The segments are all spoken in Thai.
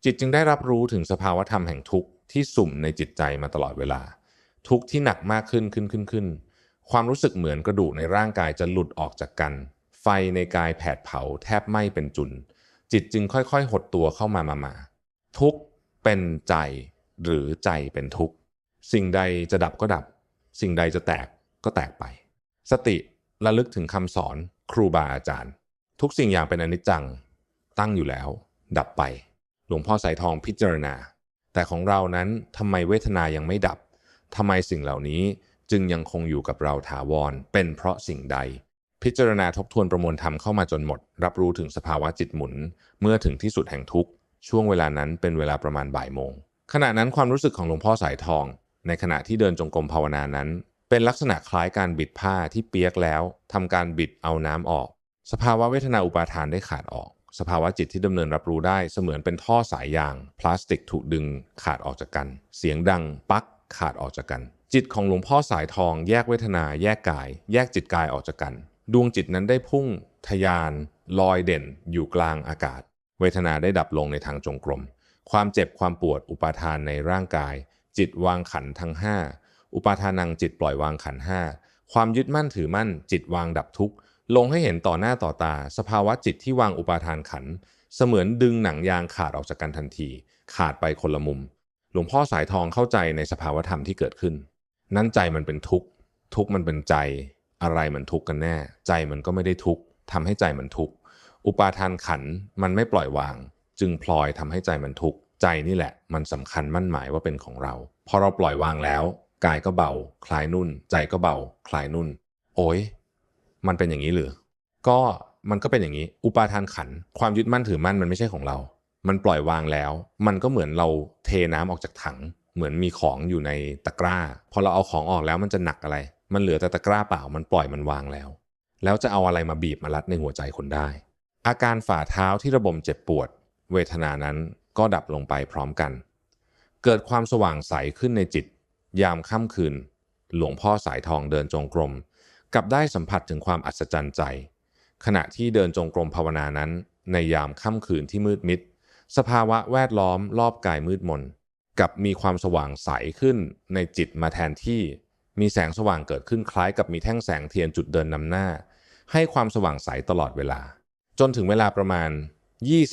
จิตจึงได้รับรู้ถึงสภาวธรรมแห่งทุกข์ที่สุ่มในจิตใจมาตลอดเวลาทุกข์ที่หนักมากขึ้นความรู้สึกเหมือนกระดูกในร่างกายจะหลุดออกจากกันไฟในกายแผดเผาแทบไหม้เป็นจุนจิตจึงค่อยๆหดตัวเข้ามาทุกข์เป็นใจหรือใจเป็นทุกข์สิ่งใดจะดับก็ดับสิ่งใดจะแตกก็แตกไปสติระลึกถึงคำสอนครูบาอาจารย์ทุกสิ่งอย่างเป็นอนิจจังตั้งอยู่แล้วดับไปหลวงพ่อสายทองพิจารณาแต่ของเรานั้นทำไมเวทนายังไม่ดับทำไมสิ่งเหล่านี้จึงยังคงอยู่กับเราถาวรเป็นเพราะสิ่งใดพิจารณาทบทวนประมวลธรรมเข้ามาจนหมดรับรู้ถึงสภาวะจิตหมุนเมื่อถึงที่สุดแห่งทุกข์ช่วงเวลานั้นเป็นเวลาประมาณบ่ายโมงขณะนั้นความรู้สึกของหลวงพ่อสายทองในขณะที่เดินจงกรมภาวนานั้นเป็นลักษณะคล้ายการบิดผ้าที่เปียกแล้วทำการบิดเอาน้ำออกสภาวะเวทนาอุปาทานได้ขาดออกสภาวะจิตที่ดำเนินรับรู้ได้เสมือนเป็นท่อสายยางพลาสติกถูกดึงขาดออกจากกันเสียงดังปักขาดออกจากกันจิตของหลวงพ่อสายทองแยกเวทนาแยกกายแยกจิตกายออกจากกันดวงจิตนั้นได้พุ่งทะยานลอยเด่นอยู่กลางอากาศเวทนาได้ดับลงในทางจงกรมความเจ็บความปวดอุปาทานในร่างกายจิตวางขันธ์ทั้งห้าอุปาทานังจิตปล่อยวางขันธ์ห้าความยึดมั่นถือมั่นจิตวางดับทุกข์ลงให้เห็นต่อหน้าต่อตาสภาวะจิตที่วางอุปาทานขันธ์เสมือนดึงหนังยางขาดออกจากกันทันทีขาดไปคนละมุมหลวงพ่อสายทองเข้าใจในสภาวธรรมที่เกิดขึ้นนั่นใจมันเป็นทุกข์ทุกข์มันเป็นใจอะไรมันทุกข์กันแน่ใจมันก็ไม่ได้ทุกข์ทำให้ใจมันทุกข์อุปาทานขันธ์มันไม่ปล่อยวางจึงพลอยทำให้ใจมันทุกข์ใจนี่แหละมันสำคัญมั่นหมายว่าเป็นของเราพอเราปล่อยวางแล้วกายก็เบาคลายนุ่นใจก็เบาคลายนุ่นโอ้ยมันเป็นอย่างนี้หรือก็มันก็เป็นอย่างนี้อุปาทานขันธ์ความยึดมั่นถือมั่นมันไม่ใช่ของเรามันปล่อยวางแล้วมันก็เหมือนเราเทน้ำออกจากถังเหมือนมีของอยู่ในตะกร้าพอเราเอาของออกแล้วมันจะหนักอะไรมันเหลือแต่ตะกร้าเปล่ามันปล่อยมันวางแล้วจะเอาอะไรมาบีบมารัดในหัวใจคนได้อาการฝ่าเท้าที่ระบมเจ็บปวดเวทนานั้นก็ดับลงไปพร้อมกันเกิดความสว่างใสขึ้นในจิตยามค่ำคืนหลวงพ่อสายทองเดินจงกรมกลับได้สัมผัสถึงความอัศจรรย์ใจขณะที่เดินจงกรมภาวนานั้นในยามค่ำคืนที่มืดมิดสภาวะแวดล้อมรอบกายมืดมนกับมีความสว่างใสขึ้นในจิตมาแทนที่มีแสงสว่างเกิดขึ้นคล้ายกับมีแท่งแสงเทียนจุดเดินนำหน้าให้ความสว่างใสตลอดเวลาจนถึงเวลาประมาณ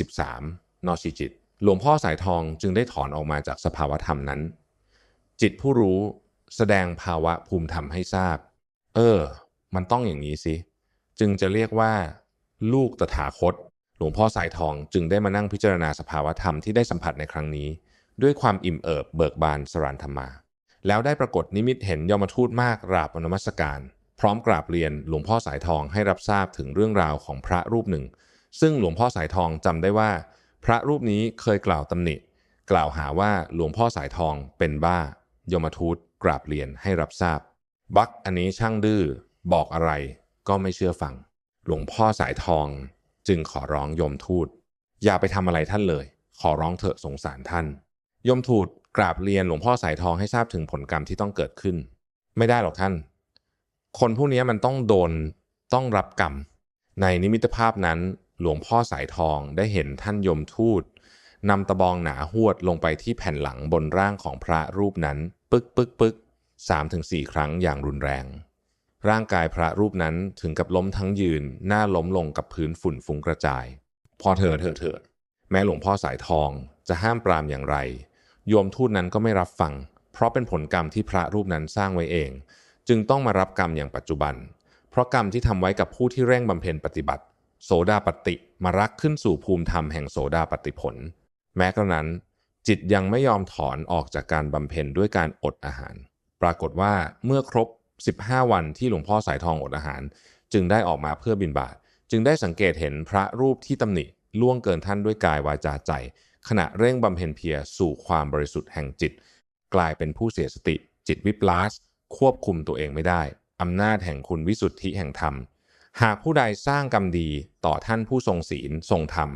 23 นชีจิตหลวงพ่อสายทองจึงได้ถอนออกมาจากสภาวธรรมนั้นจิตผู้รู้แสดงภาวะภูมิธรรมให้ทราบมันต้องอย่างนี้สิจึงจะเรียกว่าลูกตถาคตหลวงพ่อสายทองจึงได้มานั่งพิจารณาสภาวธรรมที่ได้สัมผัสในครั้งนี้ด้วยความอิ่มเอิบเบิกบานสรานธรรมาแล้วได้ปรากฏนิมิตเห็นยมทูตมากกราบนมัสการพร้อมกราบเรียนหลวงพ่อสายทองให้รับทราบถึงเรื่องราวของพระรูปหนึ่งซึ่งหลวงพ่อสายทองจำได้ว่าพระรูปนี้เคยกล่าวตำหนิกล่าวหาว่าหลวงพ่อสายทองเป็นบ้ายมทูตกราบเรียนให้รับทราบบักอันนี้ช่างดื้อบอกอะไรก็ไม่เชื่อฟังหลวงพ่อสายทองจึงขอร้องยมทูตอย่าไปทำอะไรท่านเลยขอร้องเถอะสงสารท่านยมทูตกราบเรียนหลวงพ่อสายทองให้ทราบถึงผลกรรมที่ต้องเกิดขึ้นไม่ได้หรอกท่านคนพวกนี้มันต้องรับกรรมในนิมิตภาพนั้นหลวงพ่อสายทองได้เห็นท่านยมทูตนำตะบองหนาหวดลงไปที่แผ่นหลังบนร่างของพระรูปนั้นปึ๊ก 3-4 ครั้งอย่างรุนแรงร่างกายพระรูปนั้นถึงกับล้มทั้งยืนหน้าล้มลงกับพื้นฝุ่นฟุ้งกระจายพอเถอะแม้หลวงพ่อสายทองจะห้ามปรามอย่างไรโยมทูตนั้นก็ไม่รับฟังเพราะเป็นผลกรรมที่พระรูปนั้นสร้างไว้เองจึงต้องมารับกรรมอย่างปัจจุบันเพราะกรรมที่ทำไว้กับผู้ที่เร่งบำเพ็ญปฏิบัติโสดาปัตติมารักขึ้นสู่ภูมิธรรมแห่งโสดาปัตติผลแม้กระนั้นจิตยังไม่ยอมถอนออกจากการบำเพ็ญด้วยการอดอาหารปรากฏว่าเมื่อครบ15 วันที่หลวงพ่อสายทองอดอาหารจึงได้ออกมาเพื่อบิณฑบาตจึงได้สังเกตเห็นพระรูปที่ตำหนิล่วงเกินท่านด้วยกายวาจาใจขณะเร่งบำเพ็ญเพียรสู่ความบริสุทธิ์แห่งจิตกลายเป็นผู้เสียสติจิตวิปลาสควบคุมตัวเองไม่ได้อำนาจแห่งคุณวิสุทธิแห่งธรรมหากผู้ใดสร้างกรรมดีต่อท่านผู้ทรงศีลทรงธรรม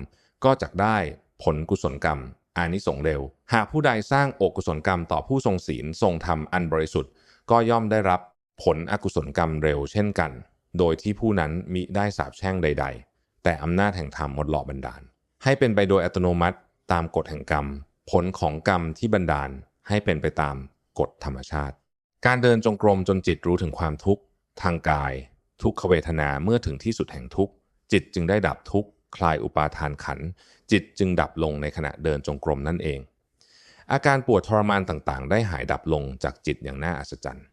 ก็จักได้ผลกุศลกรรมอานิสงส์เร็วหากผู้ใดสร้างอกุศลกรรมต่อผู้ทรงศีลทรงธรรมอันบริสุทธิ์ก็ย่อมได้รับผลอกุศลกรรมเร็วเช่นกันโดยที่ผู้นั้นมิได้สาปแช่งใดๆแต่อำนาจแห่งธรรมหมดหล่อบันดาลให้เป็นไปโดยอัตโนมัติ ตามกฎแห่งกรรมผลของกรรมที่บันดาลให้เป็นไปตามกฎธรรมชาติการเดินจงกรมจนจิตรู้ถึงความทุกข์ทางกายทุกขเวทนาเมื่อถึงที่สุดแห่งทุกข์จิตจึงได้ดับทุกข์คลายอุปาทานขันธ์จิตจึงดับลงในขณะเดินจงกรมนั่นเองอาการปวดทรมานต่างๆได้หายดับลงจากจิตอย่างน่าอัศจรรย์